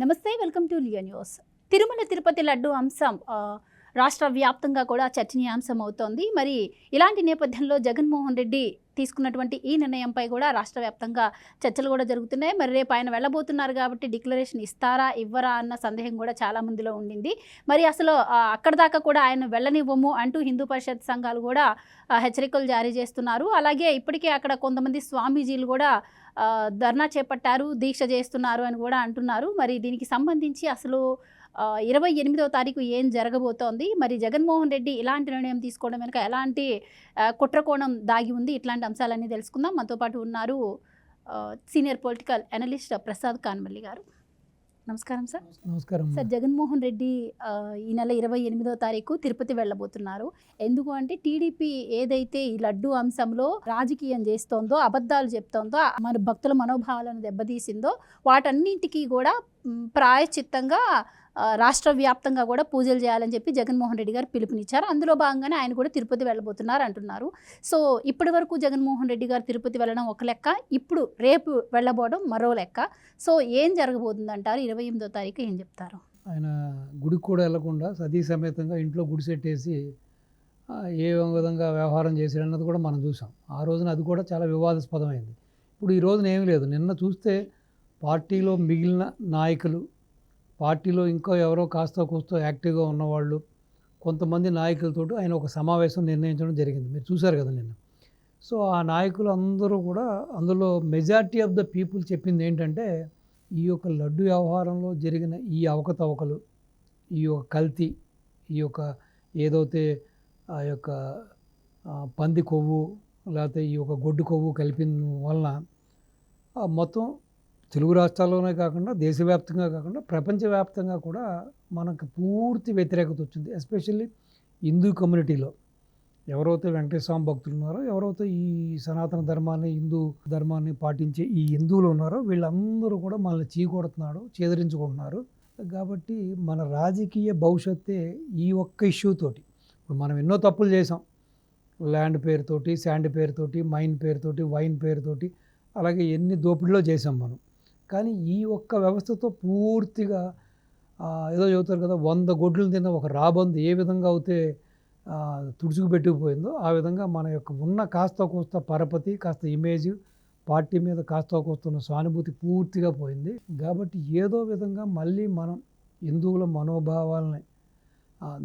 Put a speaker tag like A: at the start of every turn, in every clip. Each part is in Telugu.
A: నమస్తే, welcome to Leo news. Tirumala Tirupati laddu అంశం రాష్ట్ర వ్యాప్తంగా కూడా చర్చనీయాంశం అవుతోంది. మరి ఇలాంటి నేపథ్యంలో జగన్మోహన్ రెడ్డి తీసుకున్నటువంటి ఈ నిర్ణయంపై కూడా రాష్ట్ర వ్యాప్తంగా చర్చలు కూడా జరుగుతున్నాయి. మరి రేపు ఆయన వెళ్ళబోతున్నారు కాబట్టి డిక్లరేషన్ ఇస్తారా ఇవ్వరా అన్న సందేహం కూడా చాలా మందిలో ఉండింది. మరి అసలు అక్కడ దాకా కూడా ఆయన వెళ్ళనివ్వము అంటూ హిందూ పరిషత్ సంఘాలు కూడా హెచ్చరికలు జారీ చేస్తున్నారు. అలాగే ఇప్పటికే అక్కడ కొంతమంది స్వామీజీలు కూడా ధర్నా చేపట్టారు, దీక్ష చేస్తున్నారు అని కూడా అంటున్నారు. మరి దీనికి సంబంధించి అసలు 28వ తారీఖు ఏం జరగబోతోంది, మరి జగన్మోహన్ రెడ్డి ఇలాంటి నిర్ణయం తీసుకోవడం వెనుక ఎలాంటి కుట్రకోణం దాగి ఉంది, ఇట్లాంటి అంశాలన్నీ తెలుసుకుందాం. మనతో పాటు ఉన్నారు సీనియర్ పొలిటికల్ అనలిస్ట్ ప్రసాద్ కాన్మల్లి గారు. నమస్కారం సార్.
B: నమస్కారం
A: సార్, జగన్మోహన్ రెడ్డి ఈ నెల 28వ తారీఖు తిరుపతి వెళ్ళబోతున్నారు. ఎందుకు అంటే టీడీపీ ఏదైతే ఈ లడ్డు అంశంలో రాజకీయం చేస్తోందో, అబద్ధాలు చెప్తోందో, మన భక్తుల మనోభావాలను దెబ్బతీసిందో వాటన్నింటికీ కూడా ప్రాయశ్చిత్తంగా రాష్ట్ర వ్యాప్తంగా కూడా పూజలు చేయాలని చెప్పి జగన్మోహన్ రెడ్డి గారు పిలుపునిచ్చారు. అందులో భాగంగానే ఆయన కూడా తిరుపతి వెళ్ళబోతున్నారు అంటున్నారు. సో ఇప్పటి వరకు జగన్మోహన్ రెడ్డి గారు తిరుపతి వెళ్ళడం ఒక లెక్క, ఇప్పుడు రేపు వెళ్ళబోవడం మరో లెక్క. సో ఏం జరగబోతుంది అంటారు? 28వ తారీఖు ఏం చెప్తారు?
B: ఆయన గుడికి కూడా వెళ్లకుండా సతీ సమేతంగా ఇంట్లో గుడి సెట్టేసి ఏ విధంగా వ్యవహారం చేశాడన్నది కూడా మనం చూసాం. ఆ రోజున అది కూడా చాలా వివాదాస్పదమైంది. ఇప్పుడు ఈ రోజున ఏమీ లేదు. నిన్న చూస్తే పార్టీలో మిగిలిన నాయకులు, పార్టీలో ఇంకా ఎవరో కాస్త కూస్తో యాక్టివ్గా ఉన్నవాళ్ళు, కొంతమంది నాయకులతో ఆయన ఒక సమావేశం నిర్ణయించడం జరిగింది. మీరు చూశారు కదా నిన్న. సో ఆ నాయకులు అందరూ కూడా, అందులో మెజారిటీ ఆఫ్ ద పీపుల్ చెప్పింది ఏంటంటే, ఈ యొక్క లడ్డు వ్యవహారంలో జరిగిన ఈ అవకతవకలు, ఈ యొక్క కల్తీ, ఈ యొక్క ఏదైతే ఆ యొక్క పంది కొవ్వు లేకపోతే ఈ యొక్క గొడ్డు కొవ్వు కలిపిన వలన మొత్తం తెలుగు రాష్ట్రాల్లోనే కాకుండా దేశవ్యాప్తంగా కాకుండా ప్రపంచవ్యాప్తంగా కూడా మనకు పూర్తి వ్యతిరేకత వచ్చింది. ఎస్పెషల్లీ హిందూ కమ్యూనిటీలో ఎవరైతే వెంకటేశ్వర స్వామి భక్తులు ఉన్నారో, ఎవరైతే ఈ సనాతన ధర్మాన్ని, హిందూ ధర్మాన్ని పాటించే ఈ హిందువులు ఉన్నారో, వీళ్ళందరూ కూడా మనల్ని చీకొడుతున్నాడు, చేదరించుకుంటున్నారు. కాబట్టి మన రాజకీయ భవిష్యత్తే ఈ ఒక్క ఇష్యూ తోటి. ఇప్పుడు మనం ఎన్నో తప్పులు చేసాం. ల్యాండ్ పేరుతోటి, శాండ్ పేరుతోటి, మైన్ పేరుతోటి, వైన్ పేరుతోటి, అలాగే ఎన్ని దోపిడీలో చేసాం మనం. కానీ ఈ ఒక్క వ్యవస్థతో పూర్తిగా ఏదో చెబుతారు కదా, 100 గొడ్లు తిన్న ఒక రాబందు ఏ విధంగా అయితే తుడుచుకు పెట్టుకుపోయిందో, ఆ విధంగా మన యొక్క ఉన్న కాస్త కోస్త పరపతి, కాస్త ఇమేజ్, పార్టీ మీద కాస్త కోస్తున్న సానుభూతి పూర్తిగా పోయింది. కాబట్టి ఏదో విధంగా మళ్ళీ మనం హిందువుల మనోభావాలని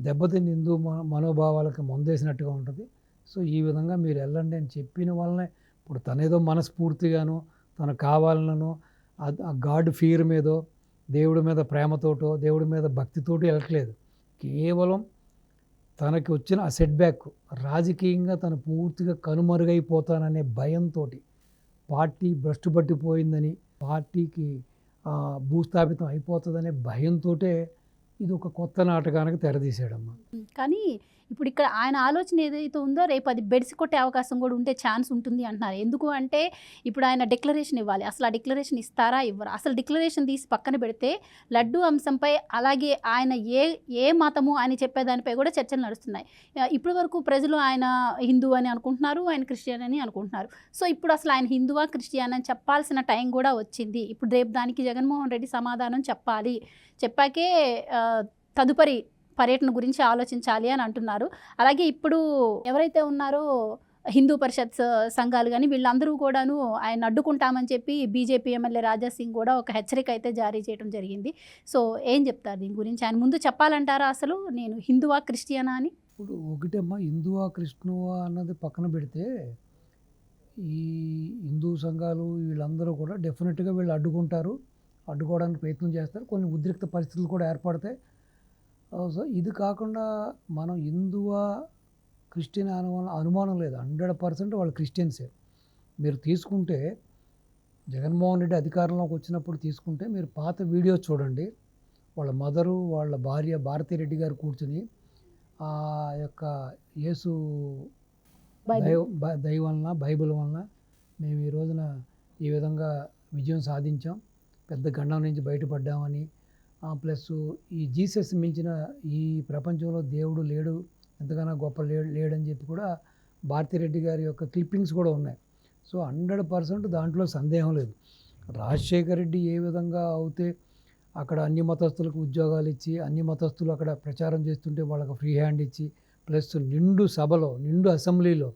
B: దెబ్బతిని హిందూ మనోభావాలకి ముందేసినట్టుగా ఉంటుంది. సో ఈ విధంగా మీరు వెళ్ళండి అని చెప్పిన వల్లనే ఇప్పుడు తనేదో మనస్ఫూర్తిగానో, తను కావాలనో, ఆ గాడ్ ఫియర్ మీదో, దేవుడి మీద ప్రేమతోటో, దేవుడి మీద భక్తితోటి వెళ్ళట్లేదు. కేవలం తనకి వచ్చిన ఆ సెట్ బ్యాక్, రాజకీయంగా తను పూర్తిగా కనుమరుగైపోతాననే భయంతో, పార్టీ భ్రష్టు పట్టిపోయిందని, పార్టీకి భూస్థాపితం అయిపోతుందనే భయంతో ఇది ఒక కొత్త నాటకానికి తెరదీశాడమ్మా.
A: కానీ ఇప్పుడు ఇక్కడ ఆయన ఆలోచన ఏదైతే ఉందో, రేపు అది బెడిసి కొట్టే అవకాశం కూడా ఉండే ఛాన్స్ ఉంటుంది అంటున్నారు. ఎందుకు అంటే ఇప్పుడు ఆయన డిక్లరేషన్ ఇవ్వాలి. అసలు ఆ డిక్లరేషన్ ఇస్తారా ఇవ్వరా? అసలు డిక్లరేషన్ తీసి పక్కన పెడితే లడ్డు అంశంపై, అలాగే ఆయన ఏ మతము అని చెప్పేదానిపై కూడా చర్చలు నడుస్తున్నాయి. ఇప్పటి వరకు ప్రజలు ఆయన హిందూ అని అనుకుంటున్నారు, ఆయన క్రిస్టియన్ అని అనుకుంటున్నారు. సో ఇప్పుడు అసలు ఆయన హిందువా క్రిస్టియన్ అని చెప్పాల్సిన టైం కూడా వచ్చింది. ఇప్పుడు రేపు దానికి జగన్మోహన్ రెడ్డి సమాధానం చెప్పాలి. చెప్పాకే తదుపరి పర్యటన గురించి ఆలోచించాలి అని అంటున్నారు. అలాగే ఇప్పుడు ఎవరైతే ఉన్నారో హిందూ పరిషత్ సంఘాలు కానీ వీళ్ళందరూ కూడాను ఆయన అడ్డుకుంటామని చెప్పి బీజేపీ ఎమ్మెల్యే రాజా సింగ్ కూడా ఒక హెచ్చరిక అయితే జారీ చేయడం జరిగింది. సో ఏం చెప్తారు దీని గురించి? ఆయన ముందు చెప్పాలంటారా అసలు నేను హిందువా క్రిస్టియనా అని?
B: ఇప్పుడు ఒకటేమ్మా, హిందువా క్రిస్టియనా అన్నది పక్కన పెడితే, ఈ హిందూ సంఘాలు వీళ్ళందరూ కూడా డెఫినెట్గా వీళ్ళు అడ్డుకోవడానికి ప్రయత్నం చేస్తారు. కొన్ని ఉద్రిక్త పరిస్థితులు కూడా ఏర్పడతాయి. సో ఇది కాకుండా మనం హిందువా క్రిస్టియన్ అనుమానం లేదు. 100% వాళ్ళు క్రిస్టియన్సే. మీరు తీసుకుంటే జగన్మోహన్ రెడ్డి అధికారంలోకి వచ్చినప్పుడు తీసుకుంటే, మీరు పాత వీడియోస్ చూడండి. వాళ్ళ మదరు, వాళ్ళ భార్య భారతీ రెడ్డి గారు కూర్చుని ఆ యొక్క యేసు దైవం వలన, బైబిల్ వలన మేము ఈ రోజున ఈ విధంగా విజయం సాధించాం, పెద్ద గండం నుంచి బయటపడ్డామని, ప్లస్ ఈ జీసస్ మించిన ఈ ప్రపంచంలో దేవుడు లేడు, ఎంతగానో గొప్ప లేడని చెప్పి కూడా భారతిరెడ్డి గారి యొక్క క్లిప్పింగ్స్ కూడా ఉన్నాయి. సో 100% దాంట్లో సందేహం లేదు. రాజశేఖర రెడ్డి ఏ విధంగా అయితే అక్కడ అన్ని మతస్థులకు ఉద్యోగాలు ఇచ్చి, అన్ని మతస్థులు అక్కడ ప్రచారం చేస్తుంటే వాళ్ళకి ఫ్రీ హ్యాండ్ ఇచ్చి, ప్లస్ నిండు సభలో, నిండు అసెంబ్లీలో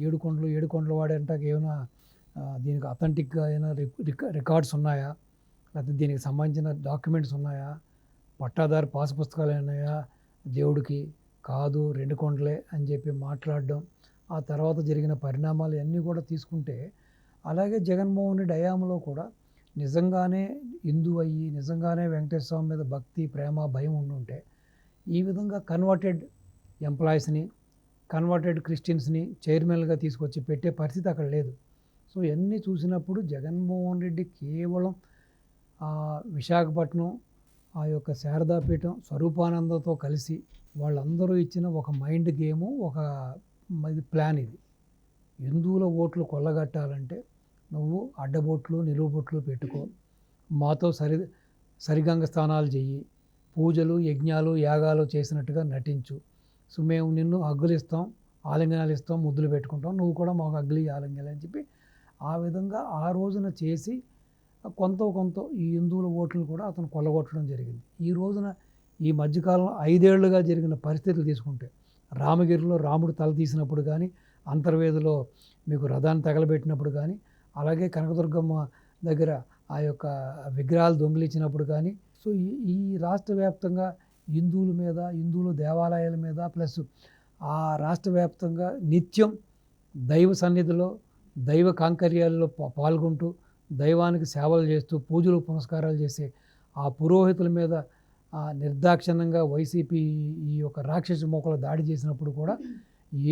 B: ఏడుకొండల వాడు అంటాక ఏమైనా దీనికి అథెంటిక్గా ఏమైనా రికార్డ్స్ ఉన్నాయా, లేకపోతే దీనికి సంబంధించిన డాక్యుమెంట్స్ ఉన్నాయా, పట్టాదారు పాస్ పుస్తకాలు ఉన్నాయా దేవుడికి, కాదు 2 కొండలే అని చెప్పి మాట్లాడడం, ఆ తర్వాత జరిగిన పరిణామాలు అన్నీ కూడా తీసుకుంటే, అలాగే జగన్మోహన్ రెడ్డి హయాంలో కూడా నిజంగానే హిందూ అయ్యి, నిజంగానే వెంకటేశ్వర స్వామి మీద భక్తి, ప్రేమ, భయం ఉండుంటే ఈ విధంగా కన్వర్టెడ్ ఎంప్లాయీస్ని, కన్వర్టెడ్ క్రిస్టియన్స్ని చైర్మన్గా తీసుకొచ్చి పెట్టే పరిస్థితి అక్కడ లేదు. సో ఇవన్నీ చూసినప్పుడు జగన్మోహన్ రెడ్డి కేవలం విశాఖపట్నం ఆ యొక్క శారదాపీఠం స్వరూపానందతో కలిసి వాళ్ళందరూ ఇచ్చిన ఒక మైండ్ గేము, ఒక ప్లాన్ ఇది. హిందువుల ఓట్లు కొల్లగట్టాలంటే నువ్వు అడ్డబొట్లు, నిలువుబొట్లు పెట్టుకో, మాతో సరిగంగ స్థానాలు చెయ్యి, పూజలు, యజ్ఞాలు, యాగాలు చేసినట్టుగా నటించు. సో మేము నిన్ను హగ్గులు ఇస్తాం, ఆలింగనాలు ఇస్తాం, ముద్దులు పెట్టుకుంటాం, నువ్వు కూడా మాకు హగ్గులు ఆలింగనాలు అని చెప్పి ఆ విధంగా ఆ రోజున చేసి కొంత ఈ హిందువుల ఓట్లు కూడా అతను కొల్లగొట్టడం జరిగింది. ఈ రోజున ఈ మధ్యకాలంలో 5 ఏళ్లుగా జరిగిన పరిస్థితులు తీసుకుంటే, రామగిరిలో రాముడు తల తీసినప్పుడు కానీ, అంతర్వేదిలో మీకు రథాన్ని తగలబెట్టినప్పుడు కానీ, అలాగే కనకదుర్గమ్మ దగ్గర ఆ యొక్క విగ్రహాలు దొంగిలించినప్పుడు కానీ, సో ఈ రాష్ట్ర వ్యాప్తంగా హిందువుల మీద, హిందువుల దేవాలయాల మీద, ప్లస్ ఆ రాష్ట్ర వ్యాప్తంగా నిత్యం దైవ సన్నిధిలో, దైవ కాంకర్యాల్లో పాల్గొంటూ, దైవానికి సేవలు చేస్తూ, పూజలు పునస్కారాలు చేసే ఆ పురోహితుల మీద నిర్దాక్షిణ్యంగా వైసీపీ ఈ యొక్క రాక్షస మోకలు దాడి చేసినప్పుడు కూడా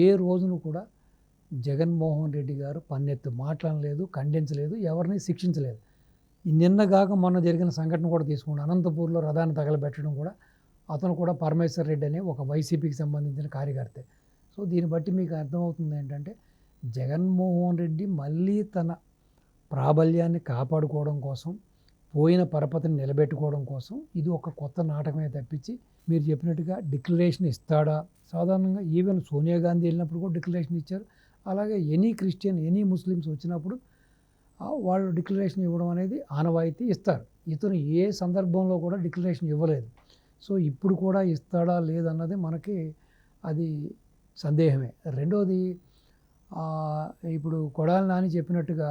B: ఏ రోజును కూడా జగన్మోహన్ రెడ్డి గారు పన్నెత్తు మాట్లాడలేదు, ఖండించలేదు, ఎవరిని శిక్షించలేదు. నిన్నగాక మొన్న జరిగిన సంఘటన కూడా తీసుకోండి, అనంతపూర్లో రథాన్ని తగలబెట్టడం కూడా అతను కూడా పరమేశ్వర్ రెడ్డి అనే ఒక వైసీపీకి సంబంధించిన కార్యకర్తే. సో దీన్ని బట్టి మీకు అర్థమవుతుంది ఏంటంటే, జగన్మోహన్ రెడ్డి మళ్ళీ తన ప్రాబల్యాన్ని కాపాడుకోవడం కోసం, పోయిన పరపతిని నిలబెట్టుకోవడం కోసం ఇది ఒక కొత్త నాటకమే తప్పించి, మీరు చెప్పినట్టుగా డిక్లరేషన్ ఇస్తాడా? సాధారణంగా ఈవెన్ సోనియా గాంధీ వెళ్ళినప్పుడు కూడా డిక్లరేషన్ ఇచ్చారు. అలాగే ఎనీ క్రిస్టియన్, ఎనీ ముస్లిమ్స్ వచ్చినప్పుడు వాళ్ళు డిక్లరేషన్ ఇవ్వడం అనేది ఆనవాయితీ ఇస్తారు. ఇతను ఏ సందర్భంలో కూడా డిక్లరేషన్ ఇవ్వలేదు. సో ఇప్పుడు కూడా ఇస్తాడా లేదన్నది మనకి అది సందేహమే. రెండోది, ఇప్పుడు కొడాలి నాని చెప్పినట్టుగా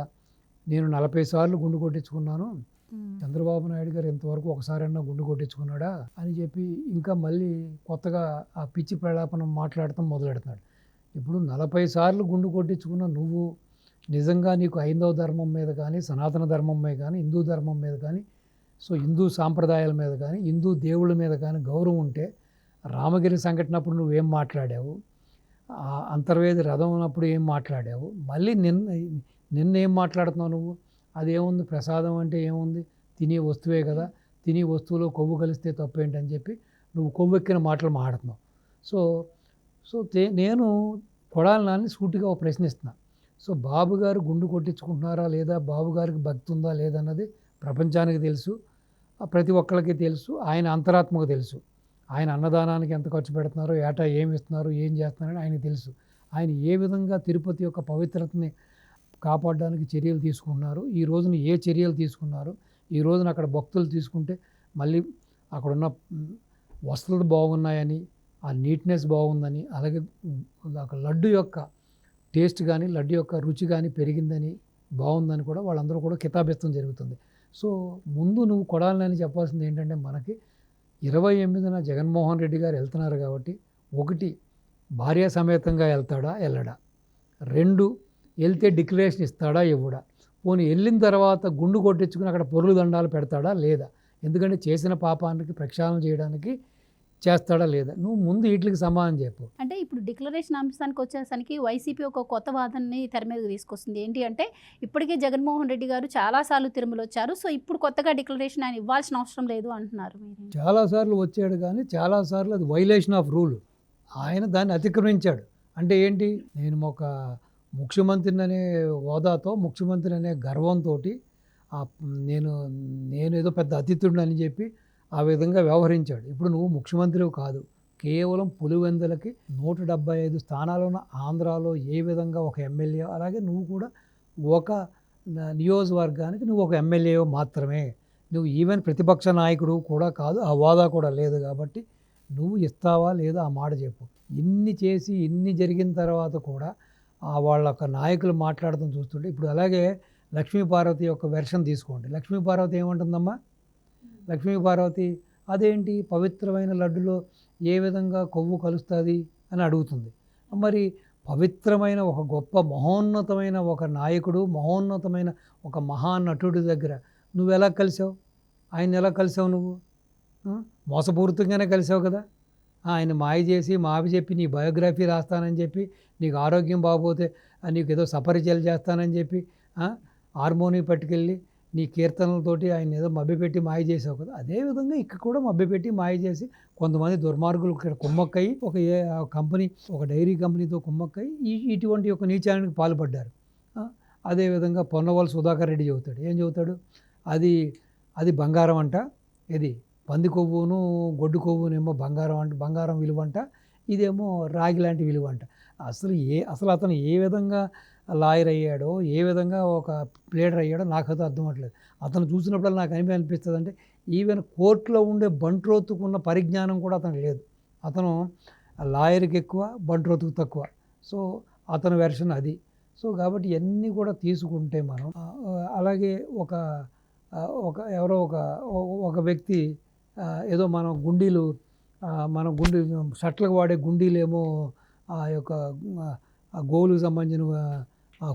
B: నేను 40 సార్లు గుండు కొట్టించుకున్నాను, చంద్రబాబు నాయుడు గారు ఇంతవరకు ఒకసారైనా గుండు కొట్టించుకున్నాడా అని చెప్పి ఇంకా మళ్ళీ కొత్తగా ఆ పిచ్చి ప్రలాపనం మాట్లాడటం మొదలెడుతున్నాడు. ఇప్పుడు 40 సార్లు గుండు కొట్టించుకున్న నువ్వు నిజంగా నీకు హైందవ ధర్మం మీద కానీ, సనాతన ధర్మం మీద కానీ, హిందూ ధర్మం మీద కానీ, సో హిందూ సాంప్రదాయాల మీద కానీ, హిందూ దేవుళ్ళ మీద కానీ గౌరవం ఉంటే, రామగిరి సంఘటన అప్పుడు నువ్వేం మాట్లాడావు, అంతర్వేది రథం ఉన్నప్పుడు ఏం మాట్లాడావు, మళ్ళీ నిన్న ఏం మాట్లాడుతున్నావు నువ్వు? అదేముంది, ప్రసాదం అంటే ఏముంది, తినే వస్తువే కదా, తినే వస్తువులో కొవ్వు కలిస్తే తప్పేంటని చెప్పి నువ్వు కొవ్వెక్కిన మాటలు మాట్లాడుతున్నావు. సో నేను కొడాలి నాని సూటిగా ఒక ప్రశ్నిస్తున్నా. సో బాబు గారు గుండు కొట్టించుకుంటున్నారా లేదా, బాబు గారికి భక్తి ఉందా లేదన్నది ప్రపంచానికి తెలుసు, ప్రతి ఒక్కరికి తెలుసు, ఆయన అంతరాత్మకు తెలుసు. ఆయన అన్నదానానికి ఎంత ఖర్చు పెడుతున్నారో, ఏటా ఏమి ఇస్తున్నారు, ఏం చేస్తున్నారని ఆయనకు తెలుసు. ఆయన ఏ విధంగా తిరుపతి యొక్క పవిత్రతని కాపాడడానికి చర్యలు తీసుకున్నారు, ఈ రోజున ఏ చర్యలు తీసుకున్నారు, ఈ రోజున అక్కడ భక్తులు తీసుకుంటే మళ్ళీ అక్కడున్న వసతులు బాగున్నాయని, ఆ నీట్నెస్ బాగుందని, అలాగే లడ్డు యొక్క టేస్ట్ కానీ, లడ్డు యొక్క రుచి కానీ పెరిగిందని, బాగుందని కూడా వాళ్ళందరూ కూడా కితాబిస్తం జరుగుతుంది. సో ముందు నువ్వు కొడాలని చెప్పాల్సింది ఏంటంటే, మనకి 28న జగన్మోహన్ రెడ్డి గారు వెళ్తున్నారు కాబట్టి, 1 భార్య సమేతంగా వెళ్తాడా వెళ్ళడా, 2 వెళ్తే డిక్లరేషన్ ఇస్తాడా ఇవ్వడా, పోనీ వెళ్ళిన తర్వాత గుండు కొట్టించుకుని అక్కడ పొరులు దండాలు పెడతాడా లేదా, ఎందుకంటే చేసిన పాపానికి ప్రక్షాళన చేయడానికి చేస్తాడా లేదా, నువ్వు ముందు వీటికి సమాధానం చెప్పు.
A: అంటే ఇప్పుడు డిక్లరేషన్ అంశానికి వచ్చేసరికి వైసీపీ ఒక కొత్త వాదనని తెర మీదకి తీసుకొస్తుంది. ఏంటి అంటే, ఇప్పటికే జగన్మోహన్ రెడ్డి గారు చాలాసార్లు తిరుమల వచ్చారు, సో ఇప్పుడు కొత్తగా డిక్లరేషన్ ఆయన ఇవ్వాల్సిన అవసరం లేదు అంటున్నారు. మీరు
B: చాలాసార్లు వచ్చాడు కానీ చాలాసార్లు అది వైలేషన్ ఆఫ్ రూల్, ఆయన దాన్ని అతిక్రమించాడు. అంటే ఏంటి, నేను ఒక ముఖ్యమంత్రిని అనే హోదాతో, ముఖ్యమంత్రి అనే గర్వంతో నేను ఏదో పెద్ద అతిథుడిని అని చెప్పి ఆ విధంగా వ్యవహరించాడు. ఇప్పుడు నువ్వు ముఖ్యమంత్రివి కాదు, కేవలం పులివెందులకి 175 స్థానాలు ఉన్న ఆంధ్రాలో ఏ విధంగా ఒక ఎమ్మెల్యే, అలాగే నువ్వు కూడా ఒక నియోజకవర్గానికి నువ్వు ఒక ఎమ్మెల్యే మాత్రమే. నువ్వు ఈవెన్ ప్రతిపక్ష నాయకుడు కూడా కాదు, ఆ హోదా కూడా లేదు కాబట్టి నువ్వు ఇస్తావా లేదా ఆ మాట చెప్పు. ఇన్ని చేసి ఇన్ని జరిగిన తర్వాత కూడా వాళ్ళ యొక్క నాయకులు మాట్లాడటం చూస్తుంటే ఇప్పుడు అలాగే లక్ష్మీపార్వతి యొక్క వెర్షన్ తీసుకోండి. లక్ష్మీపార్వతి ఏమంటుందమ్మా? లక్ష్మీపార్వతి అదేంటి పవిత్రమైన లడ్డులో ఏ విధంగా కొవ్వు కలుస్తుంది అని అడుగుతుంది. మరి పవిత్రమైన ఒక గొప్ప మహోన్నతమైన ఒక నాయకుడు, మహోన్నతమైన ఒక మహానటుడి దగ్గర నువ్వు ఎలా కలిసావు? ఆయన ఎలా కలిసావు నువ్వు? మోసపూరితంగానే కలిసావు కదా. ఆయన మాయ చేసి మావి చెప్పి నీ బయోగ్రఫీ రాస్తానని చెప్పి, నీకు ఆరోగ్యం బాగోపోతే నీకు ఏదో సపరిచయలు చేస్తానని చెప్పి హార్మోని పట్టుకెళ్ళి నీ కీర్తనలతోటి ఆయన ఏదో మభ్యపెట్టి మాయ చేసావు కదా. అదేవిధంగా ఇక్కడ కూడా మభ్యపెట్టి మాయ చేసి కొంతమంది దుర్మార్గులు ఇక్కడ కుమ్మక్కయి ఒక కంపెనీ, ఒక డైరీ కంపెనీతో కుమ్మక్కయి ఇటువంటి ఒక నీచానికి పాల్పడ్డారు. అదేవిధంగా పొన్నవల్ సుధాకర్ రెడ్డి చెబుతాడు. ఏం చెబుతాడు? అది బంగారం అంట, ఇది పంది కొవ్వును గొడ్డు కొవ్వునేమో బంగారం అంట, బంగారం విలువంట, ఇదేమో రాగి లాంటి విలువంట. అసలు అతను ఏ విధంగా లాయర్ అయ్యాడో, ఏ విధంగా ఒక ప్లేడర్ అయ్యాడో నాకైతే అర్థం అవ్వట్లేదు. అతను చూసినప్పుడు నాకు అనిపిస్తుంది అంటే ఈవెన్ కోర్టులో ఉండే బంట్రోతుకున్న పరిజ్ఞానం కూడా అతనికి లేదు. అతను లాయర్కి ఎక్కువ, బంట్రోతుకు తక్కువ. సో అతని వెర్షన్ అది. సో కాబట్టి ఇవన్నీ కూడా తీసుకుంటే మనం అలాగే ఎవరో ఒక వ్యక్తి ఏదో మన గుండీ షట్లకు వాడే గుండీలేమో ఆ యొక్క గోవులకు సంబంధించిన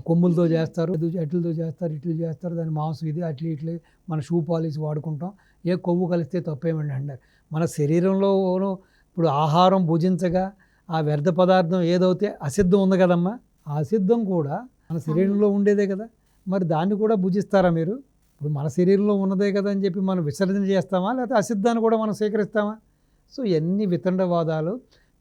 B: కొమ్ములతో చేస్తారు, అట్లతో చేస్తారు, ఇట్లు చేస్తారు, దాని మాంసం ఇది ఇట్లా మన షూ పాలిష్ వాడుకుంటాం. ఏ కొవ్వు కలిస్తే తప్పేమండి అంటారు. మన శరీరంలోనూ ఇప్పుడు ఆహారం భుజించగా ఆ వ్యర్థ పదార్థం ఏదైతే అసిద్ధం ఉంది కదమ్మా, ఆ అసిద్ధం కూడా మన శరీరంలో ఉండేదే కదా. మరి దాన్ని కూడా భుజిస్తారా మీరు? ఇప్పుడు మన శరీరంలో ఉన్నదే కదా అని చెప్పి మనం విసర్జన చేస్తామా, లేకపోతే అసిద్ధాన్ని కూడా మనం స్వీకరిస్తామా? సో ఎన్ని వితండవాదాలు.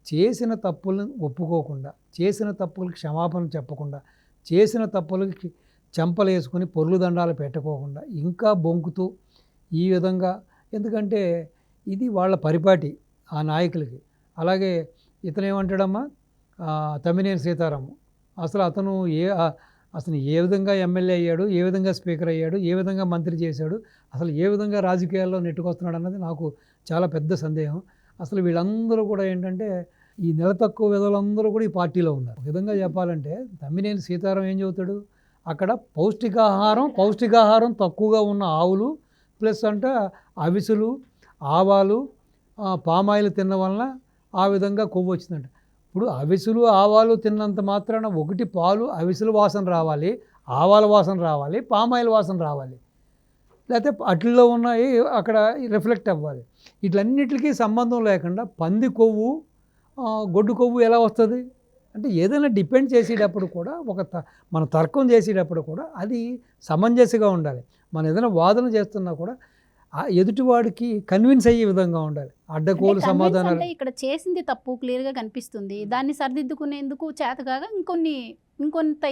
B: చేసిన తప్పులను ఒప్పుకోకుండా, చేసిన తప్పులకి క్షమాపణ చెప్పకుండా, చేసిన తప్పులకి చెంపలేసుకొని పొర్లు దండాలు పెట్టకోకుండా ఇంకా బొంకుతూ ఈ విధంగా, ఎందుకంటే ఇది వాళ్ళ పరిపాటి ఆ నాయకులకి. అలాగే ఇతను ఏమంటాడమ్మా, తమ్మినేని సీతారాము, అతను ఏ విధంగా ఎమ్మెల్యే అయ్యాడు, ఏ విధంగా స్పీకర్ అయ్యాడు, ఏ విధంగా మంత్రి చేశాడు, అసలు ఏ విధంగా రాజకీయాల్లో నెట్టుకొస్తున్నాడు అన్నది నాకు చాలా పెద్ద సందేహం. అసలు వీళ్ళందరూ కూడా ఏంటంటే ఈ నెల తక్కువ విధులందరూ కూడా ఈ పార్టీలో ఉన్నారు. ఒక విధంగా చెప్పాలంటే తమ్మినేని సీతారాం ఏం చెబుతాడు, అక్కడ పౌష్టికాహారం తక్కువగా ఉన్న ఆవులు ప్లస్ అంటే అవిసెలు, ఆవాలు, పామాయిల్ తిన్న వలన ఆ విధంగా కొవ్వు వచ్చిందంట. ఇప్పుడు అవిసెలు ఆవాలు తిన్నంత మాత్రాన ఒకటి పాలు అవిసెలు వాసన రావాలి, ఆవాల వాసన రావాలి, పామాయిల్ వాసన రావాలి, లేకపోతే అట్లలో ఉన్నాయి అక్కడ రిఫ్లెక్ట్ అవ్వాలి. వీటన్నిటికీ సంబంధం లేకుండా పంది కొవ్వు గొడ్డు కొవ్వు ఎలా వస్తుంది అంటే ఏదైనా డిపెండ్ చేసేటప్పుడు కూడా మన తర్కం చేసేటప్పుడు కూడా అది సమంజసంగా ఉండాలి. మనం ఏదైనా వాదన చేస్తున్నా కూడా ఎదుటివాడికి కన్విన్స్ అయ్యే విధంగా ఉండాలి. అడ్డకోలు సమాధానాలు.
A: ఇక్కడ చేసింది తప్పు క్లియర్గా కనిపిస్తుంది, దాన్ని సరిదిద్దుకునేందుకు చేతగాగా ఇంకొంత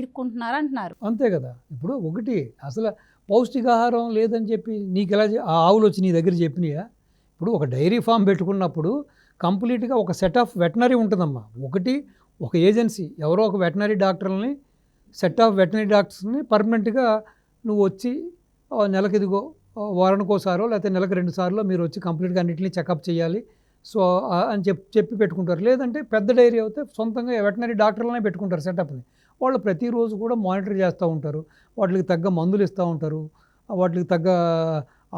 A: ఇరుక్కుంటున్నారు అంటున్నారు.
B: అంతే కదా. ఇప్పుడు ఒకటి అసలు పౌష్టికాహారం లేదని చెప్పి నీకు ఎలా ఆ ఆవులు వచ్చి నీ దగ్గర చెప్పినాయా? ఇప్పుడు ఒక డైరీ ఫామ్ పెట్టుకున్నప్పుడు కంప్లీట్గా ఒక సెట్ ఆఫ్ వెటనరీ ఉంటుందమ్మా. ఒక ఏజెన్సీ ఎవరో ఒక వెటనరీ డాక్టర్ని, సెట్ ఆఫ్ వెటనరీ డాక్టర్స్ని పర్మనెంట్గా నువ్వు వచ్చి నెలకి ఇదిగో వారానికోసారో లేకపోతే నెలకు 2 సార్లు మీరు వచ్చి కంప్లీట్గా అన్నింటినీ చెకప్ చేయాలి సో అని చెప్పి పెట్టుకుంటారు. లేదంటే పెద్ద డైరీ అయితే సొంతంగా వెటనరీ డాక్టర్లనే పెట్టుకుంటారు సెటప్ని. వాళ్ళు ప్రతిరోజు కూడా మానిటర్ చేస్తూ ఉంటారు, వాటికి తగ్గ మందులు ఇస్తూ ఉంటారు, వాటికి తగ్గ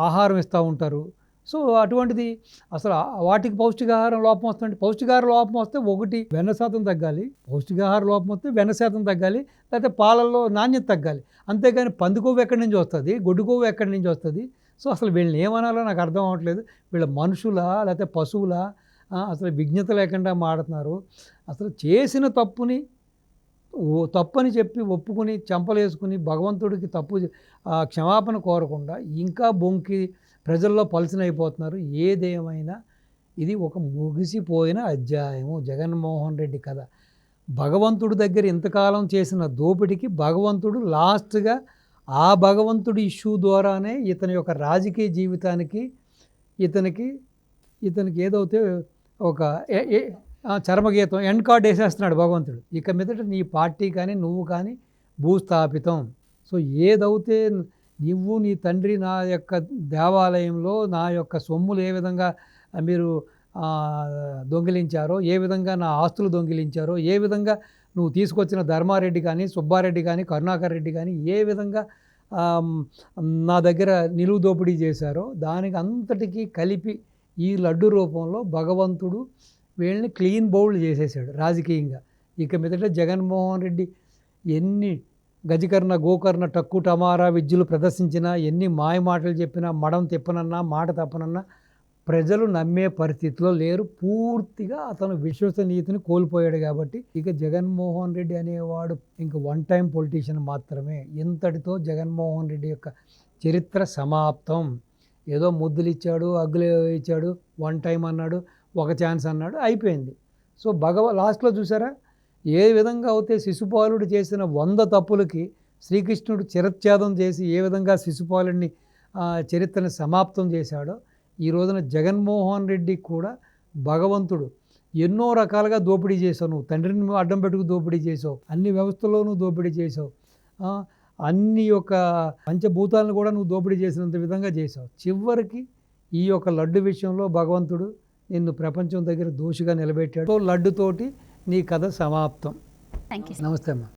B: ఆహారం ఇస్తూ ఉంటారు. సో అటువంటిది అసలు వాటికి పౌష్టికాహారం లోపం వస్తుంది. పౌష్టికాహార లోపం వస్తే ఒకటి వెన్న శాతం తగ్గాలి, పౌష్టికాహార లోపం వస్తే వెన్న శాతం తగ్గాలి, లేకపోతే పాలల్లో నాణ్యత తగ్గాలి. అంతేగాని పంది కొవ్వు ఎక్కడి నుంచి వస్తుంది, గొడ్డు కొవ్వు ఎక్కడి నుంచి వస్తుంది? సో అసలు వీళ్ళని ఏమనాలో నాకు అర్థం అవ్వట్లేదు. వీళ్ళ మనుషులా లేకపోతే పశువులా? అసలు విజ్ఞత లేకుండా మాడుతున్నారు. అసలు చేసిన తప్పని చెప్పి ఒప్పుకొని చెంపలేసుకుని భగవంతుడికి క్షమాపణ కోరకుండా ఇంకా బొంకి ప్రజల్లో పలుచనైపోతున్నారు. ఏదేమైనా ఇది ఒక ముగిసిపోయిన అధ్యాయము. జగన్మోహన్ రెడ్డి కథ భగవంతుడి దగ్గర ఇంతకాలం చేసిన దోపిడికి భగవంతుడు లాస్ట్గా ఆ భగవంతుడి ఇష్యూ ద్వారానే ఇతని యొక్క రాజకీయ జీవితానికి ఇతనికి ఏదైతే ఒక చర్మగీతం ఎండ్ కార్డ్ వేసేస్తున్నాడు భగవంతుడు. ఇక మీదట నీ పార్టీ కానీ నువ్వు కానీ భూస్థాపితం. సో ఏదైతే నువ్వు నీ తండ్రి నా యొక్క దేవాలయంలో నా యొక్క సొమ్ములు ఏ విధంగా మీరు దొంగిలించారో, ఏ విధంగా నా ఆస్తులు దొంగిలించారో, ఏ విధంగా నువ్వు తీసుకొచ్చిన ధర్మారెడ్డి కానీ, సుబ్బారెడ్డి కానీ, కరుణాకర్ రెడ్డి కానీ ఏ విధంగా నా దగ్గర నిలువు దోపిడీ చేశారో దానికి అంతటికీ కలిపి ఈ లడ్డు రూపంలో భగవంతుడు వీళ్ళని క్లీన్ బౌల్డ్ చేసేసాడు రాజకీయంగా. ఇక మీదట జగన్మోహన్ రెడ్డి ఎన్ని గజకర్ణ గోకర్ణ టక్కు టమారా విద్యలు ప్రదర్శించినా, ఎన్ని మాయ మాటలు చెప్పినా, మడం తిప్పనన్నా మాట తప్పనన్నా ప్రజలు నమ్మే పరిస్థితిలో లేరు. పూర్తిగా అతను విశ్వసనీయతని కోల్పోయాడు. కాబట్టి ఇక జగన్మోహన్ రెడ్డి అనేవాడు ఇంక వన్ టైం పొలిటీషియన్ మాత్రమే. ఇంతటితో జగన్మోహన్ రెడ్డి యొక్క చరిత్ర సమాప్తం. ఏదో ముద్దులు ఇచ్చాడు, అగ్గులు ఇచ్చాడు, వన్ టైం అన్నాడు, ఒక ఛాన్స్ అన్నాడు, అయిపోయింది. సో లాస్ట్లో చూసారా ఏ విధంగా అయితే శిశుపాలుడు చేసిన 100 తప్పులకి శ్రీకృష్ణుడు చిరచ్ఛేదం చేసి ఏ విధంగా శిశుపాలుడిని చరిత్రని సమాప్తం చేశాడో, ఈ రోజున జగన్మోహన్ రెడ్డి కూడా భగవంతుడు ఎన్నో రకాలుగా దోపిడీ చేసావు. నువ్వు తండ్రిని అడ్డం పెట్టుకు దోపిడీ చేసావు, అన్ని వ్యవస్థలోనూ దోపిడీ చేసావు, అన్ని యొక్క పంచభూతాలను కూడా నువ్వు దోపిడీ చేసినంత విధంగా చేసావు. చివరికి ఈ యొక్క లడ్డు విషయంలో భగవంతుడు నిన్ను ప్రపంచం దగ్గర దోషిగా నిలబెట్టాడు. లడ్డుతోటి నీ కథ సమాప్తం.
A: Thank you.
B: నమస్తే అమ్మా.